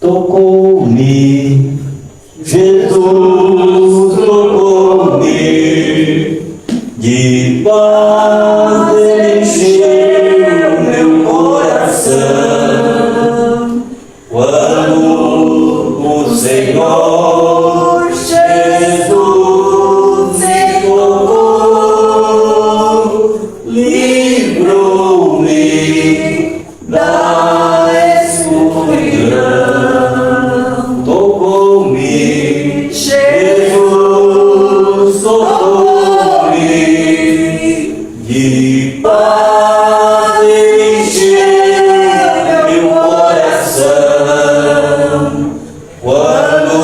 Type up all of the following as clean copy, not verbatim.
tocou-me, Jesus tocou-me, de paz encheu meu coração, quando o Senhor Jesus me tocou, livrou-me da escuridão. Tocou-me, Jesus tocou-me, de paz encheu meu coração, quando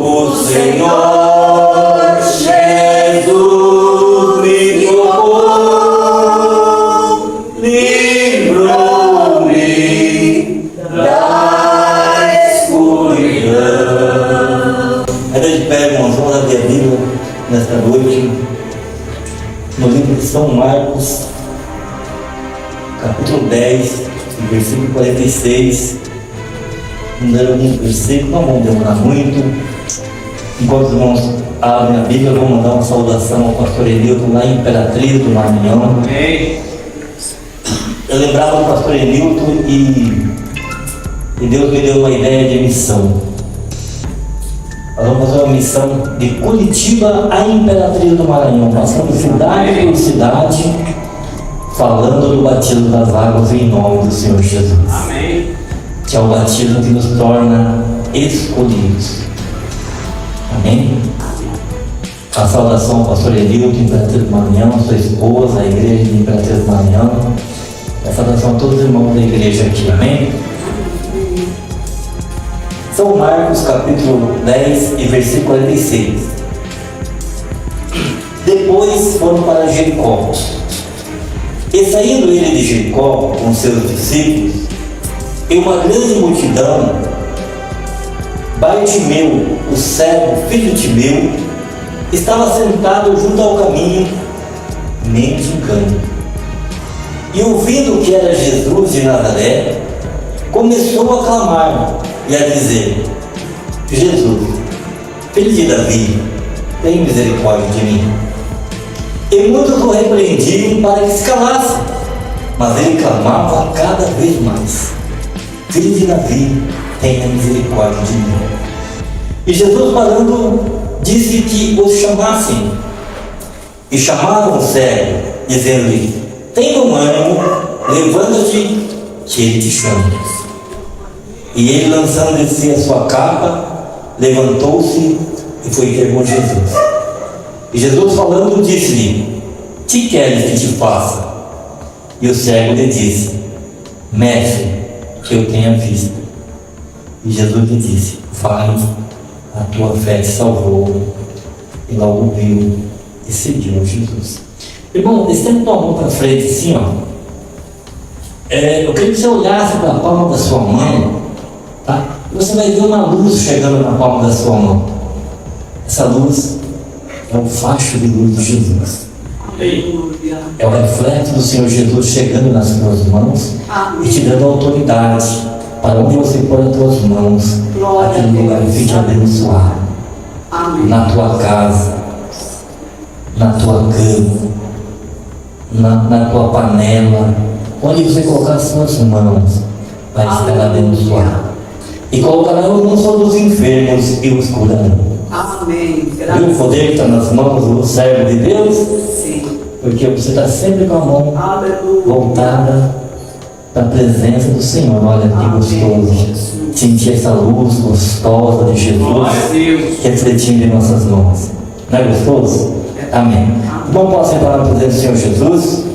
o Senhor Jesus me tocou, livrou-me da escuridão. Ainda de pé, irmãos, vamos abrir a Bíblia nesta noite, no livro de São Marcos, capítulo 10, versículo 46. Vamos ler alguns versículos, não vamos demorar muito. Enquanto os irmãos abrem a Bíblia, vou mandar uma saudação ao pastor Enilton, lá em Imperatriz do Maranhão. Eu lembrava do pastor Enilton e Deus me deu uma ideia de missão. Nós vamos fazer uma missão de Curitiba a Imperatriz do Maranhão, passando cidade por cidade, falando do batismo das águas em nome do Senhor Jesus. Amém. Que é o batismo que nos torna escolhidos. Amém? A saudação ao pastor Enilton, Imperatriz do Maranhão, a sua esposa, a igreja de Imperatriz do Maranhão. A saudação a todos os irmãos da igreja aqui. Amém? São Marcos, capítulo 10 e versículo 46. Depois foram para Jericó. E saindo ele de Jericó com seus discípulos, e uma grande multidão, Bartimeu, o cego, filho de Timeu, estava sentado junto ao caminho, mendigando. E ouvindo que era Jesus de Nazaré, começou a clamar e a dizer: Jesus, filho de Davi, tem misericórdia de mim. E muitos o repreendiam para que se calasse, mas ele clamava cada vez mais: Filho de Davi, tenha misericórdia de mim. E Jesus, parando, disse que os chamassem. E chamaram o cego, dizendo-lhe: Tem bom ânimo, levanta-te, que ele te chama. E ele, lançando de si a sua capa, levantou-se e foi ter com Jesus. E Jesus, falando, disse-lhe: Que queres que te faça? E o cego lhe disse: Mestre, que eu tenha visto. E Jesus lhe disse: Vai, a tua fé te salvou. E logo viu e seguiu Jesus. Irmão, estende tua mão para frente assim, ó. Eu queria que você olhasse para a palma da sua mão, tá? E você vai ver uma luz chegando na palma da sua mão. Essa luz é o facho de luz de Jesus. É o reflexo do Senhor Jesus chegando nas tuas mãos e te dando autoridade para onde você pôr as tuas mãos, aquele lugar fique abençoado. Na tua casa, na tua cama, na tua panela, onde você colocar as suas mãos, vai estar abençoado. E colocará as mãos sobre os enfermos e os curarão. Amém. Viu o poder que está nas mãos do servo de Deus? Sim. Porque você está sempre com a mão voltada para a presença do Senhor. Olha que gostoso sentir essa luz gostosa de Jesus refletindo em nossas mãos. Não é gostoso? Amém. Bom, posso entrar na presença do Senhor Jesus?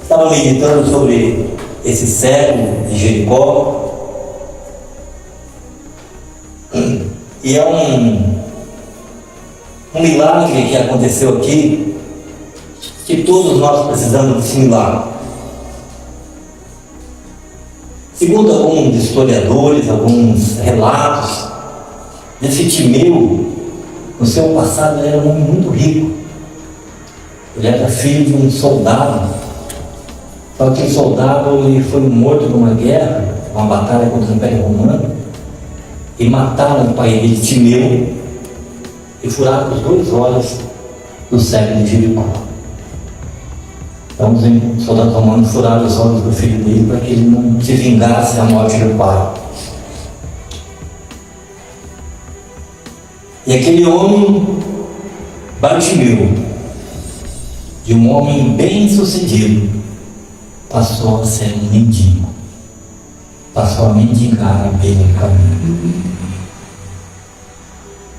Estava meditando sobre esse cego de Jericó. E é um milagre que aconteceu aqui, que todos nós precisamos desse milagre. Segundo alguns historiadores, alguns relatos, esse Timeu, no seu passado, ele era um homem muito rico. Ele era filho de um soldado Só que o soldado ele foi morto numa guerra, uma batalha contra o Império Romano, e mataram o pai dele, Timeu, e furaram os 2 olhos do cego de Jericó. Então os soldados romanos furaram os olhos do filho dele para que ele não se vingasse da morte do pai. E aquele homem, Bartimeu, de um homem bem sucedido, passou a ser um mendigo, passou a mendigar à beira do caminho.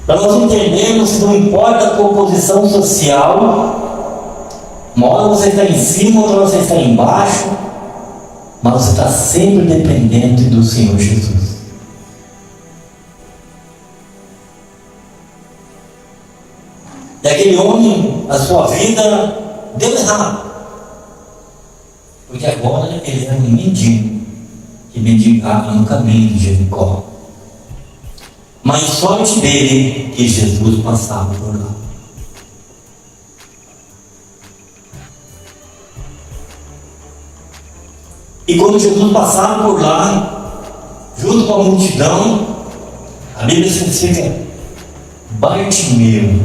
Para nós entendermos que não importa a tua posição social, uma hora você está em cima, outra hora você está embaixo, mas você está sempre dependente do Senhor Jesus. E aquele homem, a sua vida deu errado, porque agora ele era um mendigo que mendigava no caminho de Jericó. Mas sorte dele que Jesus passava por lá. E quando Jesus passava por lá, junto com a multidão, a Bíblia significa Bartimeu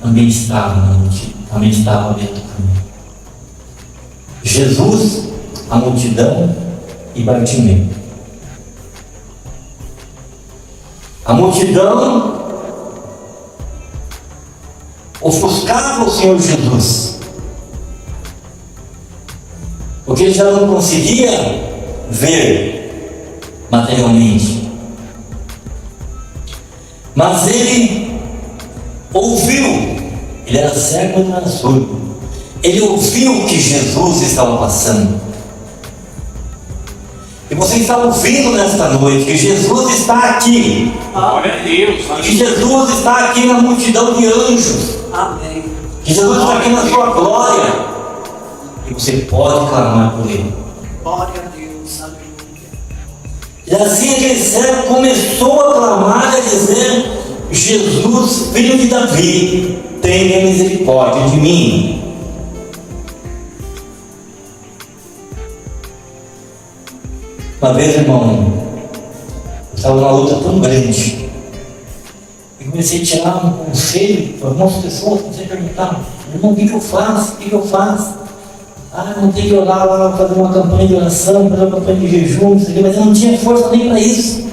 também estava na multidão, também estava dentro do caminho. Jesus, a multidão e Bartimeu. A multidão ofuscava o Senhor Jesus, porque ele já não conseguia ver materialmente, mas ele ouviu, ele era cego, mas não era surdo, ele ouviu que Jesus estava passando. E você está ouvindo nesta noite que Jesus está aqui. Glória a Deus. Que Jesus está aqui na multidão de anjos. Amém. Que Jesus está aqui na sua glória. E você pode clamar por Ele. Glória a Deus. Aleluia. E assim aquele cego começou a clamar, a dizer: Jesus, filho de Davi, tenha misericórdia de mim. Uma vez, irmão, eu estava numa luta tão grande e comecei a tirar um conselho para algumas pessoas. Comecei a perguntar: irmão, o que eu faço? O que eu faço? Ah, não tem que orar lá, fazer uma campanha de oração, fazer uma campanha de jejum, não sei o quê, mas eu não tinha força nem para isso.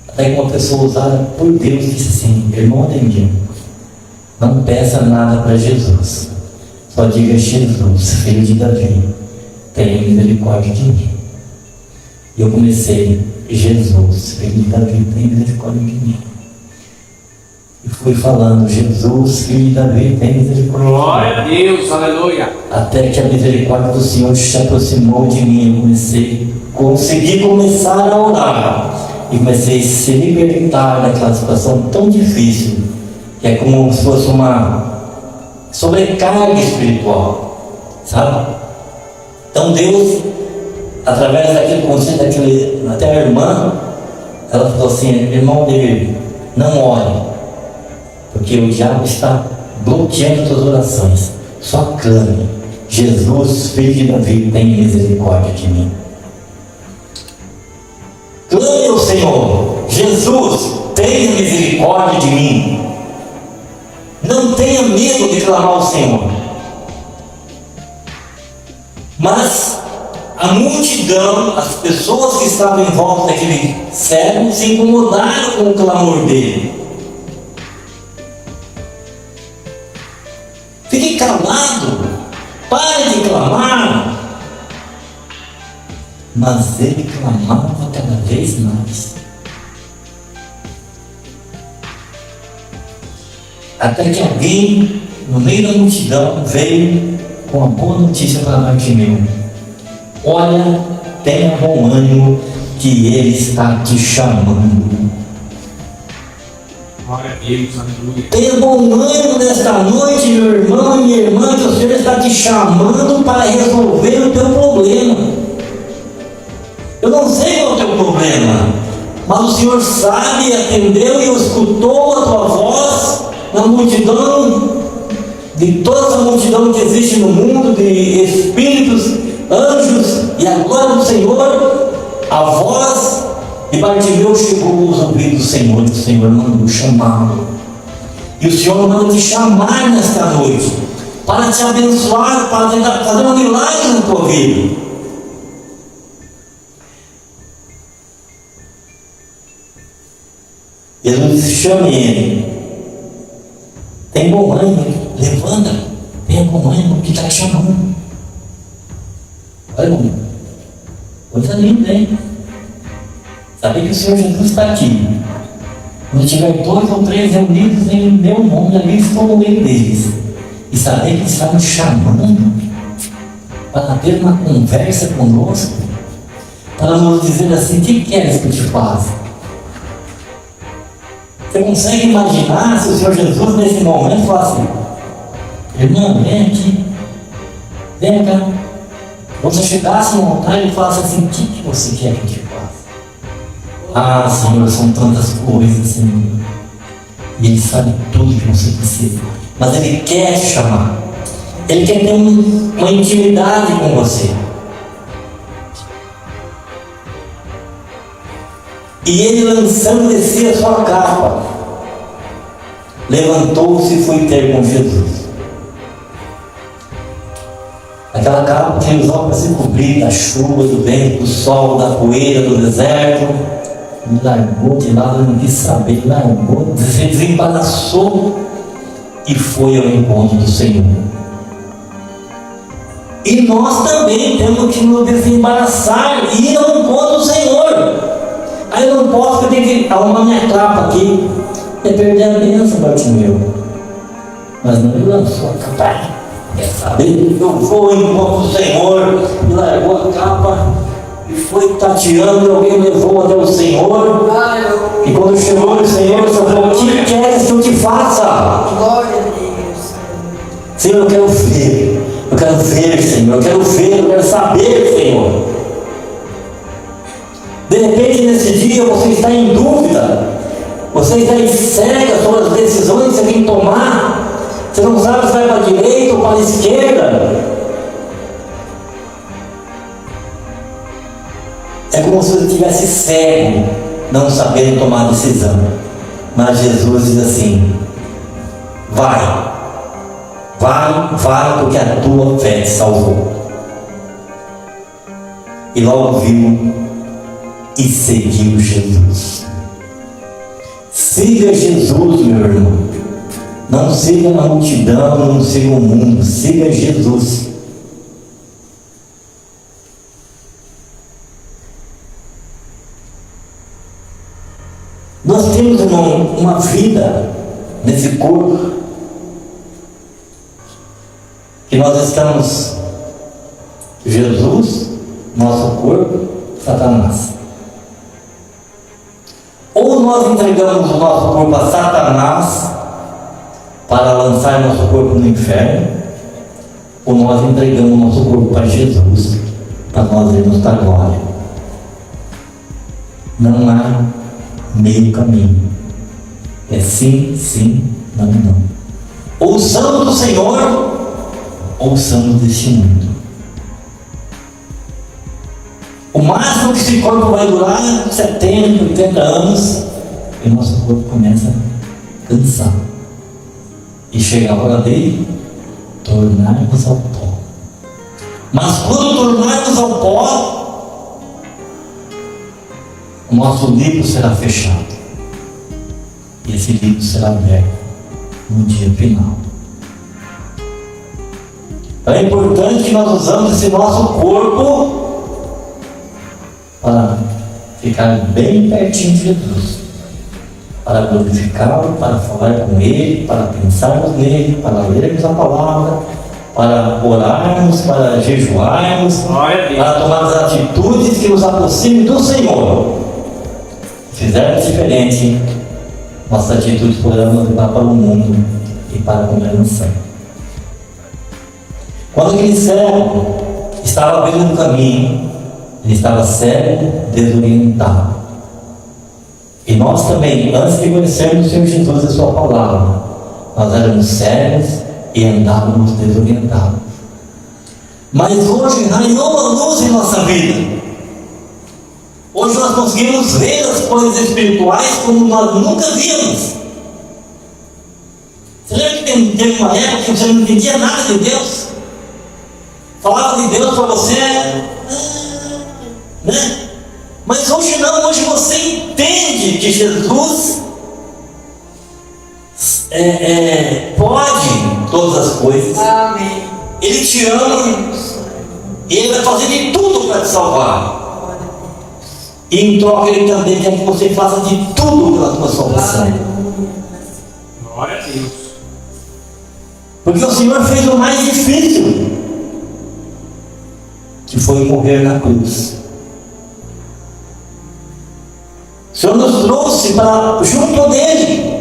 Até que uma pessoa usada por Deus disse assim: irmão Ademir, não peça nada para Jesus, só diga: Jesus, filho de Davi, tenha misericórdia de mim. E eu comecei: Jesus, filho de Davi, tenha misericórdia de mim. E fui falando: Jesus, filho de Davi, tenha misericórdia de mim. Glória a Deus, aleluia. Até que a misericórdia do Senhor se aproximou de mim. Eu consegui começar a orar. E comecei a se libertar daquela situação tão difícil, que é como se fosse uma sobrecarga espiritual, sabe? Então Deus, através daquele conselho, até a irmã, ela falou assim: irmão David, não ore, porque o diabo está bloqueando suas orações. Só clame: Jesus, filho de Davi, tenha misericórdia de mim. Clame ao Senhor: Jesus, tenha misericórdia de mim. Não tenha medo de clamar ao Senhor. Mas a multidão, as pessoas que estavam em volta daquele cego, se incomodaram com o clamor dele. Fique calado, pare de clamar. Mas ele clamava cada vez mais. Até que alguém, no meio da multidão, veio com a boa notícia para Bartimeu: olha, tenha bom ânimo, que ele está te chamando. Glória a Deus, aleluia. Tenha bom ânimo nesta noite, meu irmão e minha irmã, que o Senhor está te chamando para resolver o teu problema. Eu não sei qual é o teu problema, mas o Senhor sabe, atendeu e escutou a tua voz na multidão de toda essa multidão que existe no mundo, de espíritos, anjos e a glória do Senhor, a voz de Bartimeu chegou aos ouvidos do Senhor, e o Senhor mandou chamá-lo. E o Senhor manda te chamar nesta noite, para te abençoar, para fazer um milagre na tua vida. Jesus disse: chame ele. Tem bom ânimo, levanta, tem bom ânimo que está te chamando. Olha, irmão, coisa linda, hein? Saber que o Senhor Jesus está aqui. Quando tiver 2 ou 3 reunidos em meu nome, ali estou no meio deles. E saber que Ele está nos chamando para ter uma conversa conosco, para nos dizer assim: o que queres que eu te faça? Você consegue imaginar se o Senhor Jesus nesse momento falasse assim: irmão, vem aqui, vem cá. Você chegasse no altar e falasse assim: o que você quer que eu te faça? Ah, Senhor, são tantas coisas, Senhor. E Ele sabe tudo que você precisa. Mas Ele quer te chamar. Ele quer ter uma intimidade com você. E ele, lançando de si a sua capa, levantou-se e foi ter com Jesus. Aquela capa que ele usava para se cobrir da chuva, do vento, do sol, da poeira, do deserto. Ele largou de lado, não quis saber, largou, desembaraçou e foi ao encontro do Senhor. E nós também temos que nos desembaraçar e ir ao encontro do Senhor. Aí eu não posso, eu tenho que arrumar minha capa aqui e perder a bênção, Bartimeu. Mas não, ele lançou a capa. Quer saber? Eu vou ao encontro do Senhor. E largou a capa e foi tateando, e alguém levou até o Senhor. E quando chegou o Senhor, o Senhor falou: o que queres que eu te faça? Glória a Deus. Senhor, eu quero ver. Eu quero ver, Senhor. Eu quero ver, eu quero saber, Senhor. De repente, nesse dia, você está em dúvida. Você está cega sobre as decisões que você tem que tomar. Você não sabe se vai para a direita ou para a esquerda. É como se você estivesse cego, não sabendo tomar decisão. Mas Jesus diz assim: vai, porque a tua fé te salvou. E logo viu e seguiu Jesus. Siga Jesus, meu irmão. Não siga a multidão, não siga o mundo, siga Jesus. Nós temos, irmão, uma vida nesse corpo que nós estamos, Jesus, nosso corpo, Satanás. Ou nós entregamos o nosso corpo a Satanás para lançar nosso corpo no inferno, ou nós entregamos o nosso corpo para Jesus para nós irmos para a glória. Não há meio caminho. É sim, sim, não, não. Ou somos do Senhor, ou somos deste mundo. O máximo que esse corpo vai durar 70, 80 anos, e nosso corpo começa a cansar. E chega a hora dele tornarmos ao pó. Mas quando tornarmos ao pó, o nosso livro será fechado. E esse livro será aberto no dia final. Então é importante que nós usamos esse nosso corpo para ficar bem pertinho de Jesus, para glorificá-lo, para falar com Ele, para pensarmos nele, para lermos a palavra, para orarmos, para jejuarmos, para tomarmos atitudes que nos aproximem do Senhor. Se fizermos diferente, nossas atitudes poderão nos levar para o mundo e para a condenação. Quando aquele cego estava abrindo um caminho, ele estava cego, desorientado. E nós também, antes de conhecermos o Senhor Jesus e a sua palavra, nós éramos cegos, e andávamos desorientados. Mas hoje raiou a luz em nossa vida. Hoje nós conseguimos ver as coisas espirituais como nós nunca víamos. Você lembra que teve uma época que você não entendia nada de Deus? Falava de Deus para você, né? Mas hoje não, hoje você entende que Jesus pode todas as coisas. Amém. Ele te ama e Ele vai fazer de tudo para te salvar. E em troca Ele também quer que você faça de tudo pela tua salvação. Glória a Deus. Porque o Senhor fez o mais difícil, que foi morrer na cruz. O Senhor nos trouxe para junto dele,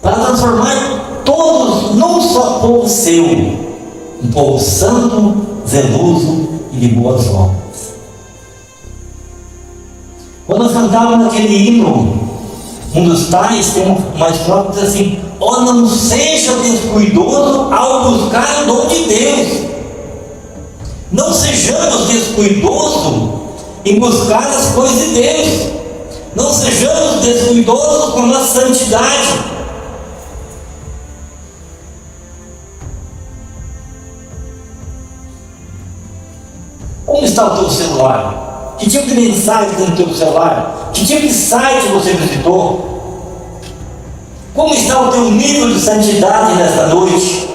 para transformar todos num só povo seu, um povo santo, zeloso e de boas obras. Quando nós cantávamos naquele hino, um dos tais tem uma estrofe que diz assim: ó, não seja descuidoso ao buscar o dom de Deus. Não sejamos descuidosos em buscar as coisas de Deus. Não sejamos descuidosos com a nossa santidade. Como está o teu celular? Que tipo de mensagem tem no teu celular? Que tipo de site você visitou? Como está o teu nível de santidade nesta noite?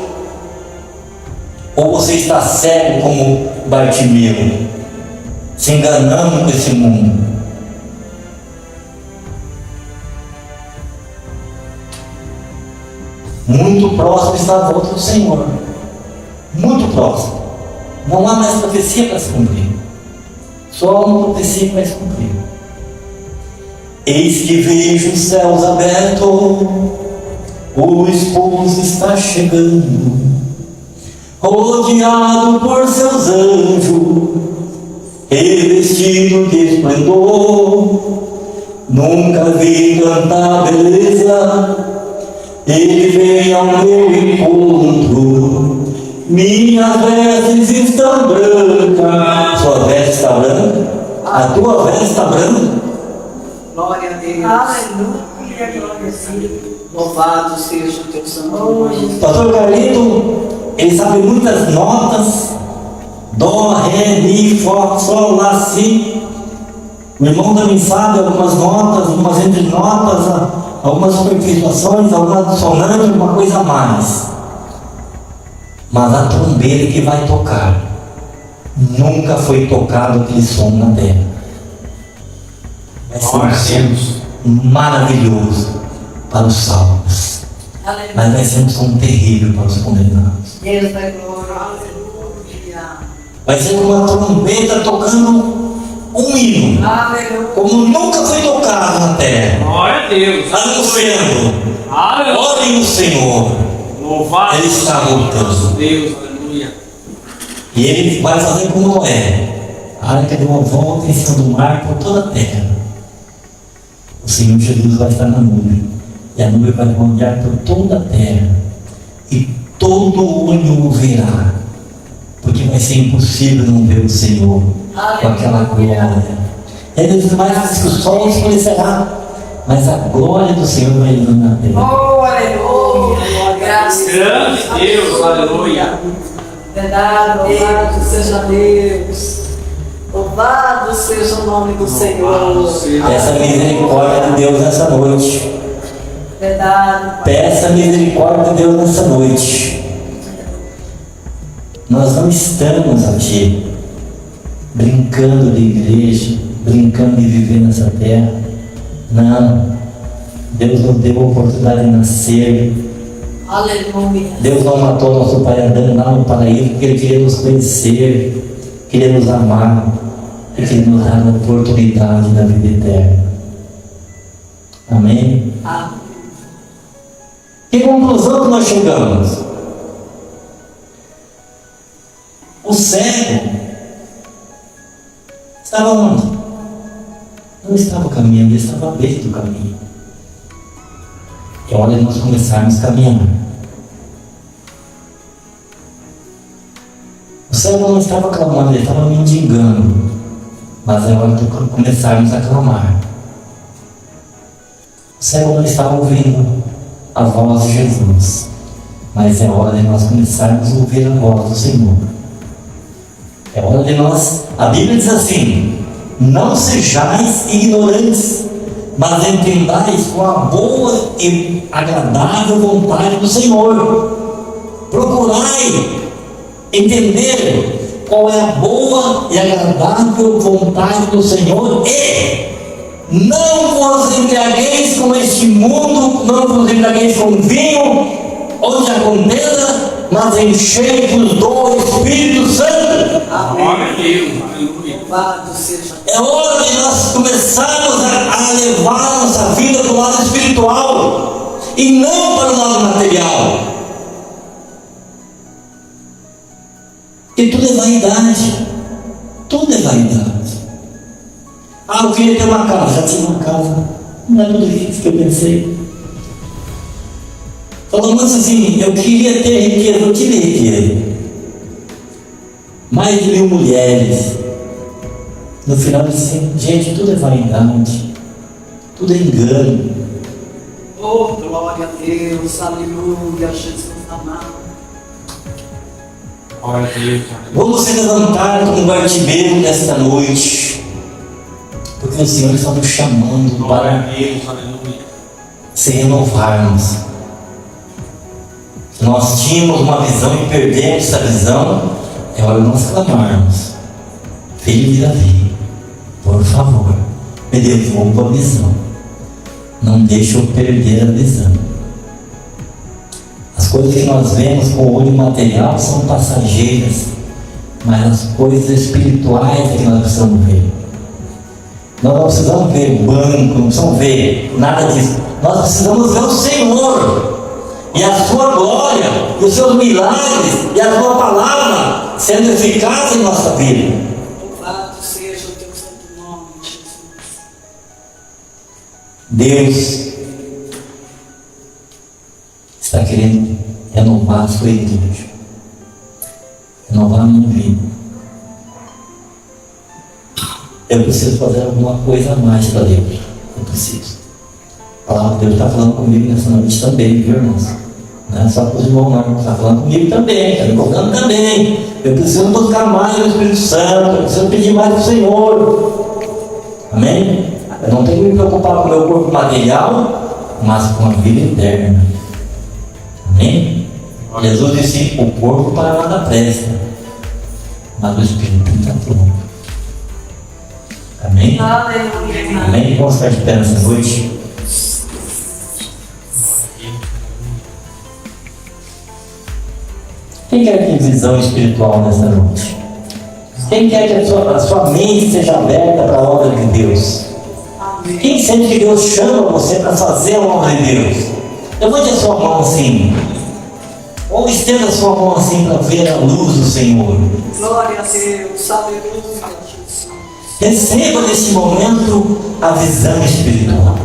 Ou você está cego como Bartimeu, se enganando com esse mundo? Muito próximo está a volta do Senhor. Muito próximo. Não há mais profecia para se cumprir. Só uma profecia que vai se cumprir. Eis que vejo os céus abertos, o esposo está chegando, rodeado por seus anjos, revestido de esplendor. Nunca vi tanta beleza, ele vem ao meu encontro. Minhas vestes estão brancas. Sua veste está branca? A tua veste está branca? Glória a Deus. Aleluia, glória a Deus. Louvado seja o teu santo nome. Pastor Carlito, ele sabe muitas notas: Dó, Ré, Mi, Fó, Sol, Lá, Si. O irmão também sabe algumas notas, algumas entre notas, algumas superfeições, algumas dissonantes, uma coisa a mais. Mas a trombeta que vai tocar, nunca foi tocado aquele som na terra. Vai ser um som maravilhoso para os salvos, mas vai ser um som terrível para os condenados. Deus da glória. Aleluia. Vai ser uma trombeta tocando um hino, Aleluia. como nunca foi tocado na terra, Glória a Deus. anunciando: Aleluia. olhem o Senhor, Louvado Ele está seja voltando. Deus. Aleluia. E Ele vai fazer como Noé. A arca deu uma volta em cima do mar por toda a terra. O Senhor Jesus vai estar na nuvem, e a nuvem vai rodear por toda a terra, e todo olho o verá, porque vai ser impossível não ver o Senhor com aquela glória. Ele diz mais que o sol escurecerá, mas a glória do Senhor vai iluminar a terra. Oh, aleluia. Graças Grande Deus. Aleluia. Verdade, louvado seja Deus. Louvado seja o nome do Senhor. Peça misericórdia de Deus nessa noite. Verdade. Peça misericórdia de Deus nessa noite. Nós não estamos aqui brincando de igreja, brincando de viver nessa terra. Não. Deus nos deu a oportunidade de nascer. Aleluia. Deus não matou nosso pai Adão lá no paraíso porque Ele queria nos conhecer, queria nos amar, Ele queria nos dar a oportunidade da vida eterna. Amém? Amém. Que conclusão que nós chegamos? O cego estava onde? Não estava caminhando, ele estava à beira do caminho. É hora de nós começarmos a caminhar. O cego não estava clamando, ele estava mendigando. Mas é hora de começarmos a clamar. O cego não estava ouvindo a voz de Jesus. Mas é hora de nós começarmos a ouvir a voz do Senhor. É hora de nós... A Bíblia diz assim: não sejais ignorantes, mas entendais com a boa e agradável vontade do Senhor. Procurai entender qual é a boa e agradável vontade do Senhor e não vos embriagueis com este mundo, não vos embriagueis com vinho, onde a contenda, mas enchei-vos do Espírito Santo. Glória a Deus, aleluia. Louvado seja É hora de nós começarmos a levar a nossa vida para o lado espiritual e não para o lado material. Porque tudo é vaidade. Tudo é vaidade. Eu queria ter uma casa. Já tinha uma casa. Não é tudo isso que eu pensei. Falou muito assim: eu queria ter riqueza. Eu tive riqueza. Mais de 1000 mulheres. No final ele disse assim: gente, tudo é vaidade. Tudo é engano. Oh, glória a Deus, aleluia, Jesus amado. Glória a Deus, aleluia. Vamos se levantar como Bartimeu nesta noite, porque o Senhor está nos chamando Glória a para Deus, aleluia. se renovarmos. Se nós tínhamos uma visão e perdemos essa visão, é hora de nós clamarmos: Filho de Davi, por favor, me devolva a visão. Não deixe eu perder a visão. As coisas que nós vemos com o olho material são passageiras, mas as coisas espirituais é que nós precisamos ver. Nós não precisamos ver o banco, não precisamos ver nada disso. Nós precisamos ver o Senhor e a sua glória, e os seus milagres, e a sua palavra sendo eficaz em nossa vida. Louvado seja o teu santo nome, Jesus. Deus está querendo renovar a sua igreja, renovar a minha vida. Eu preciso fazer alguma coisa a mais para Deus. Eu preciso. A palavra de Deus está falando comigo nessa noite também, viu, irmãos? Não é só para os irmãos, não. Está falando comigo também, está me colocando também. Eu preciso buscar mais o Espírito Santo, eu preciso pedir mais do Senhor. Amém? Eu não tenho que me preocupar com o meu corpo material, mas com a vida eterna. Amém? Jesus disse: o corpo para nada presta, mas o Espírito está pronto. Amém? Aleluia. Amém? Vamos ficar de pé nessa noite. Quem quer ter visão espiritual nessa noite? Quem quer que a sua mente seja aberta para a obra de Deus? Quem sente que Deus chama você para fazer a obra de Deus? Levante a sua mão assim. Ou estenda a sua mão assim para ver a luz do Senhor. Glória a Deus, aleluia, Jesus. Receba nesse momento a visão espiritual.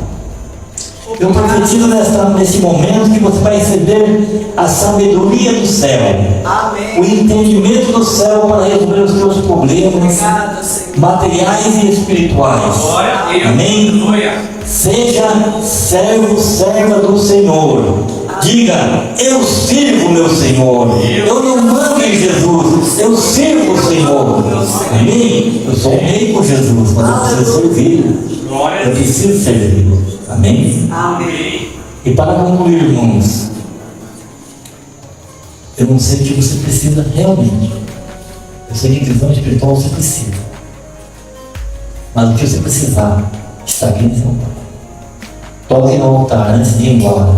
Eu profetizo nesse momento que você vai receber a sabedoria do céu, o Amém. entendimento do céu para resolver os teus problemas Obrigada, Senhor. materiais e espirituais. Glória a Deus, Amém? aleluia. Seja servo, serva do Senhor. Diga: eu sirvo meu Senhor. Eu não mando em Jesus, eu sirvo o Senhor. Amém? Eu sou rei por Jesus, mas eu preciso servir. Glória a Eu Deus. preciso servir. Amém? Amém. E para concluir, irmãos, eu não sei o que você precisa realmente. Eu sei que visão espiritual você precisa. Mas o que você precisar está aqui nesse lugar. Toque no altar antes de ir embora.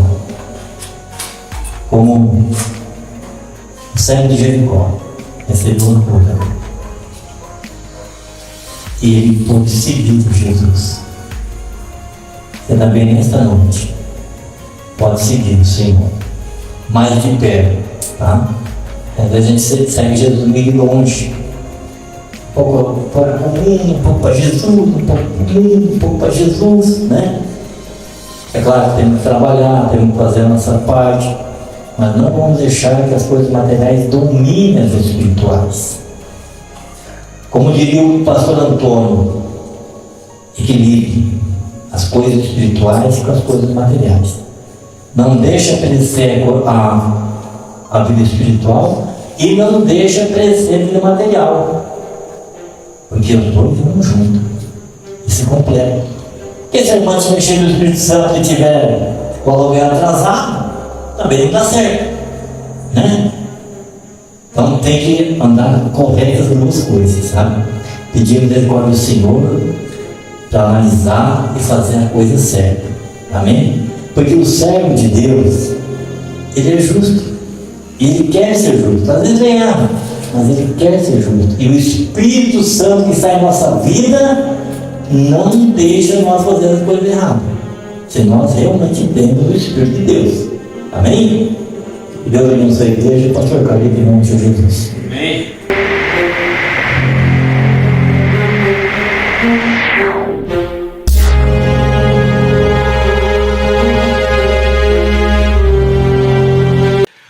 Como o cego de Jericó recebeu uma cura. E ele pôde seguir por Jesus. Você também nesta noite pode seguir o Senhor mais de perto, tá? Às vezes a gente segue Jesus meio longe, um pouco para mim, um pouco para Jesus, um pouco para mim, um pouco para Jesus, né? É claro que temos que trabalhar, temos que fazer a nossa parte, mas não vamos deixar que as coisas materiais dominem as espirituais. diria o pastor Antônio, equilibre as coisas espirituais com as coisas materiais. Não deixa crescer a vida espiritual e não deixa crescer a vida material. Porque os dois vão juntos e se completam. Porque se a irmã estiver cheia do Espírito Santo e tiver o aluguel atrasado, também não dá certo, né? Então tem que andar correto as duas coisas, sabe? Pedir misericórdia do Senhor para analisar e fazer a coisa certa. Amém? Porque o servo de Deus, ele é justo. E ele quer ser justo. Às vezes ele erra, mas ele quer ser justo. E o Espírito Santo que está em nossa vida não deixa nós fazer as coisas erradas. Se nós realmente temos o Espírito de Deus. Amém? Que Deus abençoe a igreja e pastor Carlos em nome de Jesus. Amém.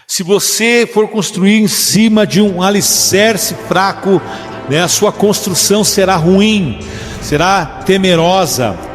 Se você for construir em cima de um alicerce fraco, né, a sua construção será ruim, será temerosa.